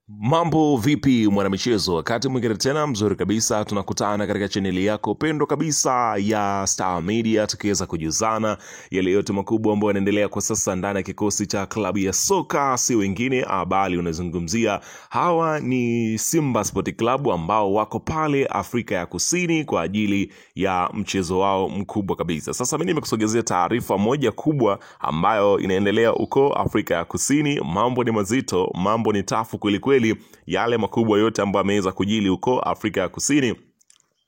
Mambo vipi mwanamichezo, wakati mwingine tena mzuri kabisa tunakutana katika chaneli yako pendo kabisa ya Star Media, tukiweza kujuzana yale yote makubwa ambayo yanaendelea kwa sasa ndani ya kikosi cha klabu ya soka, si wengine bali unazungumzia hawa ni Simba Sport Club ambao wako pale Afrika ya Kusini kwa ajili ya mchezo wao mkubwa kabisa. Sasa mimi nimekusogezea taarifa moja kubwa ambayo inaendelea huko Afrika ya Kusini. Mambo ni mazito, mambo ni tafu kweli, yale makubwa yote ambayo yameweza kujili huko Afrika ya Kusini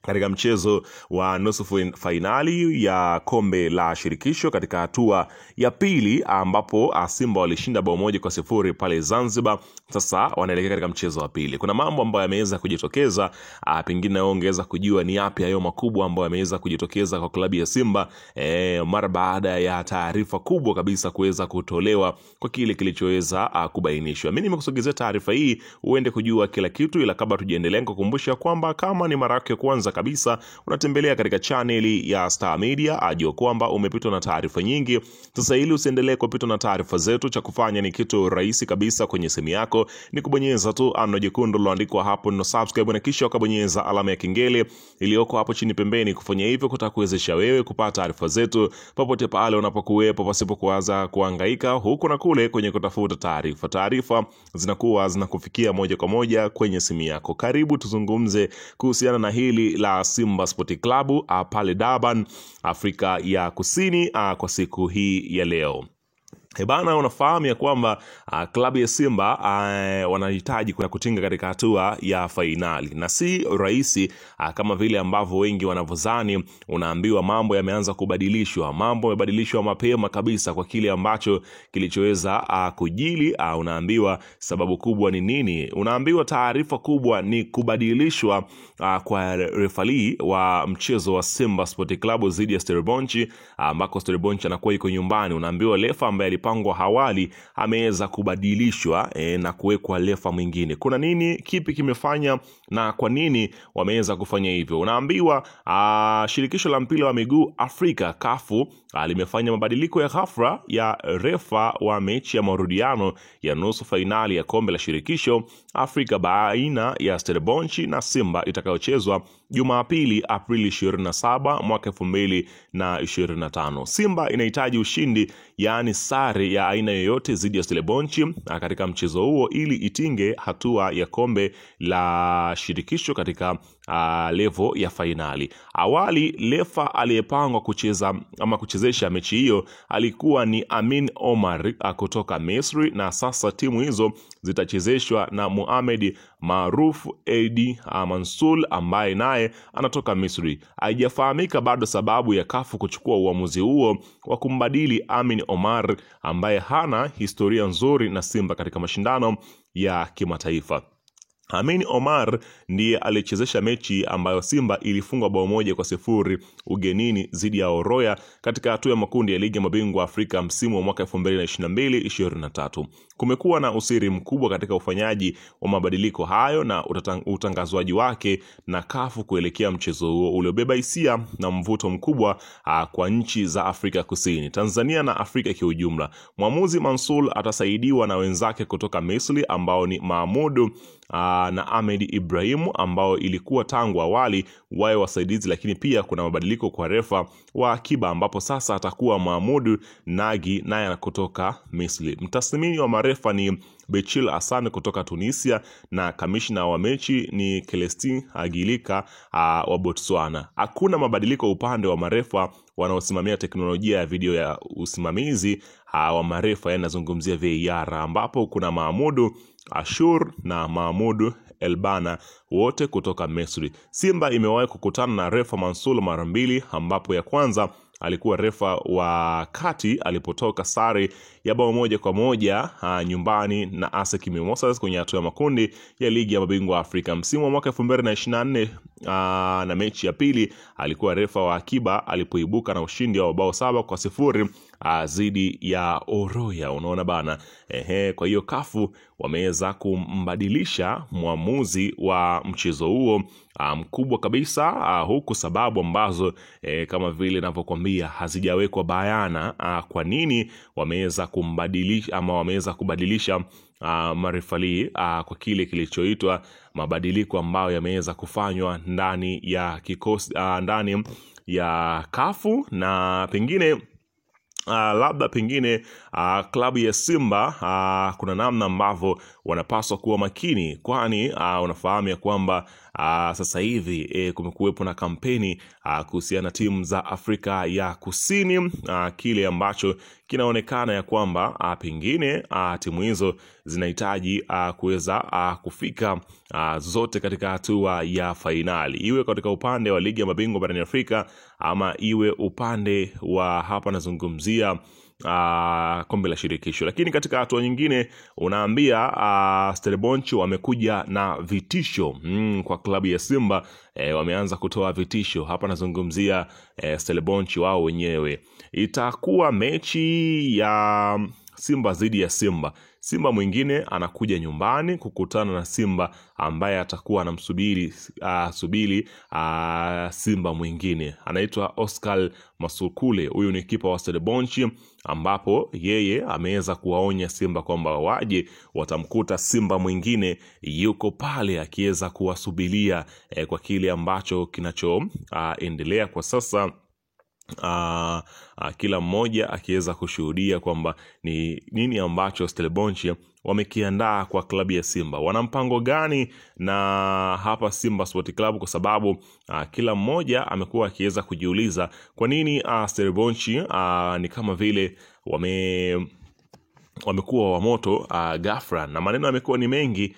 katika mchezo wa nusu fainali ya kombe la shirikisho katika hatua ya pili, ambapo Simba walishinda 1-0 pale Zanzibar. Sasa wanaelekea katika mchezo wa pili. Kuna mambo ambayo yameweza kujitokeza, pengine ongeza kujua ni yapi hayo makubwa ambayo yameweza kujitokeza kwa klabu ya Simba mara baada ya taarifa kubwa kabisa kuweza kutolewa kwa kile kilichoweza kubainishwa. Mimi nimekusogezea taarifa hii uende kujua kila kitu, ila kabla tujiendelee kukumbusha kwamba kama ni mara yako ya kwanza kabisa unatembelea katika chaneli ya Star Media, ajua kwamba umepitwa na taarifa nyingi. Sasa ili usiendelee kupitwa na taarifa zetu, cha kufanya ni kitu rahisi kabisa. Kwenye simu yako ni kubonyeza tu ano jekundu liloandikwa hapo no subscribe, na kisha ukabonyeza alama ya kengele iliyoko hapo chini pembeni. Kufanya hivyo kutakuwezesha wewe kupata taarifa zetu popote pale unapokuwepo, pasipo kuanza kuhangaika huko na kule kwenye kutafuta taarifa. Taarifa zinakuwa zinakufikia moja kwa moja kwenye simu yako. Karibu tuzungumze kuhusiana na hili la Simba Sport Club pale Durban, Afrika ya Kusini kwa siku hii ya leo. Bana, unafahamu ya kwamba klabu ya Simba wanahitaji kutinga katika hatua ya fainali, na si rahisi kama vile ambavyo wengi wanavyozani. Unaambiwa mambo yameanza kubadilishwa, mambo yamebadilishwa mapema kabisa kwa kile ambacho kilichoweza kujili. Unaambiwa sababu kubwa ni nini? Unaambiwa taarifa kubwa ni kubadilishwa kwa refali wa mchezo wa Simba Sport Club dhidi ya Stellenbosch, ambako Stellenbosch anakuwa yuko nyumbani. Unaambiwa refa ambaye alipangwa hawali ameweza kubadilishwa na kuwekwa refa mwingine. Kuna nini? Kipi kimefanya na kwa nini wameweza kufanya hivyo? Unaambiwa shirikisho la mpira wa miguu Afrika CAF limefanya mabadiliko ya ghafla ya refa wa mechi ya marudiano ya nusu fainali ya kombe la shirikisho Afrika baina ya Stellenbosch na Simba itakayochezwa Jumapili Aprili 27 mwaka 2025. Simba inahitaji ushindi, yani sare ya aina yoyote dhidi ya Stellenbosch katika mchezo huo ili itinge hatua ya kombe la shirikisho katika level ya fainali. Awali refa aliyepangwa kuchezesha mechi hiyo alikuwa ni Amin Omar kutoka Misri, na sasa timu hizo zitachezeshwa na Mohamed Maruf Edi Mansour ambaye naye anatoka Misri. Haijafahamika bado sababu ya CAF kuchukua uamuzi huo wa kumbadili Amin Omar ambaye hana historia nzuri na Simba katika mashindano ya kimataifa. Amin Omar ndiye alichezesha mechi ambayo Simba ilifungwa 1-0 ugenini dhidi ya Oroya katika hatua ya makundi ya ligi ya mabingwa Afrika msimu wa mwaka 2022-2023. Kumekuwa na usiri mkubwa katika ufanyaji wa mabadiliko hayo na utangazwaji wake na CAF kuelekea mchezo huo uliobeba hisia na mvuto mkubwa kwa nchi za Afrika Kusini, Tanzania na Afrika kwa ujumla. Mwamuzi Mansour atasaidiwa na wenzake kutoka Misri ambao ni Mahmoud na Ahmed Ibrahim ambao ilikuwa tangu awali wawe wasaidizi, lakini pia kuna mabadiliko kwa refa wa akiba ambapo sasa atakuwa Mahmoud Nagi naye kutoka Misri. Mtathmini wa marefa ni Bechil Hassan kutoka Tunisia na kamishna wa mechi ni Celestin Agilika wa Botswana. Hakuna mabadiliko upande wa marefa wanaosimamia teknolojia ya video ya usimamizi wa marefa, yanazungumzia VAR, ambapo kuna Mahmoud Ashur na Mahmoud Elbana wote kutoka Misri. Simba imewahi kukutana na refa Mansour mara mbili, ambapo ya kwanza alikuwa refa wa kati alipotoka sare ya 1-1 nyumbani na ASEC Mimosas kwenye hatua ya makundi ya ligi ya mabingwa Afrika msimu wa mwaka 2024 na mechi ya pili alikuwa refa wa akiba alipoibuka na ushindi wa 7-0 dhidi ya Oroya, unaona bana. Kwa hiyo kafu wameweza kumbadilisha mwamuzi wa mchezo huo mkubwa kabisa, huku sababu ambazo kama vile ninavyokuambia hazijawekwa bayana kwa nini wameweza kumbadilisha ama wameweza kubadilisha marefali kwa kile kilichoitwa mabadiliko ambayo yameweza kufanywa ndani ya kikosi ndani ya kafu, na pengine labda pengine klabu ya Simba kuna namna ambavyo wanapaswa kuwa makini, kwani unafahamu ya kwamba sasa hivi kumekuwepo na kampeni kuhusiana na timu za Afrika ya Kusini, kile ambacho kinaonekana ya kwamba pengine timu hizo zinahitaji kuweza kufika zote katika hatua ya fainali, iwe katika upande wa ligi ya mabingwa barani Afrika ama iwe upande wa hapa nazungumzia kombe la shirikisho. Lakini katika hatua nyingine unaambia Stellenbosch wamekuja na vitisho kwa klabu ya Simba. Wameanza kutoa vitisho, hapa nazungumzia Stellenbosch wao wenyewe. Itakuwa mechi ya Simba dhidi ya Simba. Simba mwingine anakuja nyumbani kukutana na Simba ambaye atakuwa anamsubiri Simba mwingine anaitwa Oscar Masukule. Huyu ni kipa wa Stellenbosch, ambapo yeye ameweza kuwaonya Simba kwamba waje watamkuta Simba mwingine yuko pale akiweza kuwasubiria kwa kile ambacho kinachoendelea kwa sasa. Kila mmoja akiweza kushuhudia kwamba ni nini ambacho Stellenbosch wamekiandaa kwa klabu ya Simba, wana mpango gani na hapa Simba Sport Club, kwa sababu kila mmoja amekuwa akiweza kujiuliza kwa nini Stellenbosch ni kama vile wamekuwa wa moto ghafla, na maneno yamekuwa ni mengi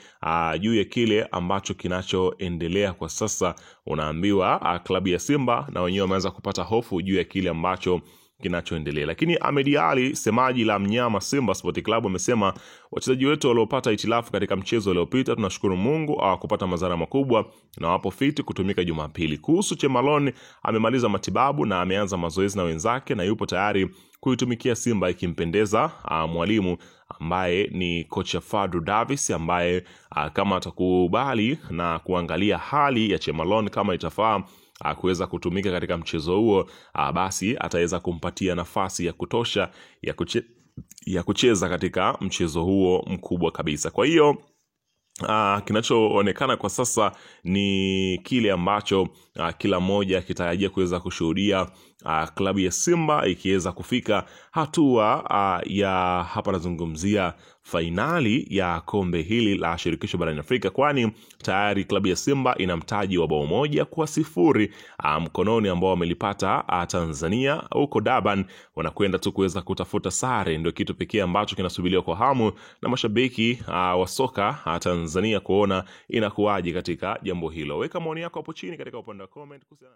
juu ya kile ambacho kinachoendelea kwa sasa. Unaambiwa klabu ya Simba na wenyewe wameanza kupata hofu juu ya kile ambacho kinachoendelea. Lakini Ahmed Ally, semaji la mnyama Simba Sport Club, amesema wachezaji wetu waliopata itilafu katika mchezo uliopita, tunashukuru Mungu hawakupata madhara makubwa na wapo fiti kutumika Jumapili. Kuhusu Chemalon, amemaliza matibabu na ameanza mazoezi na wenzake na yupo tayari kuitumikia Simba ikimpendeza mwalimu ambaye ni kocha Fadlu Davis, ambaye kama atakubali na kuangalia hali ya Chemalon kama itafaa kuweza kutumika katika mchezo huo, basi ataweza kumpatia nafasi ya kutosha ya kucheza katika mchezo huo mkubwa kabisa. Kwa hiyo kinachoonekana kwa sasa ni kile ambacho kila mmoja akitarajia kuweza kushuhudia klabu ya Simba ikiweza kufika hatua ya hapa nazungumzia fainali ya kombe hili la shirikisho barani Afrika, kwani tayari klabu ya Simba ina mtaji wa 1-0 mkononi ambao wamelipata Tanzania huko Durban. Wanakwenda tu kuweza kutafuta sare, ndio kitu pekee ambacho kinasubiriwa kwa hamu na mashabiki wa soka Tanzania kuona inakuwaje katika jambo hilo. Weka maoni yako hapo chini katika upande wa comment kuhusiana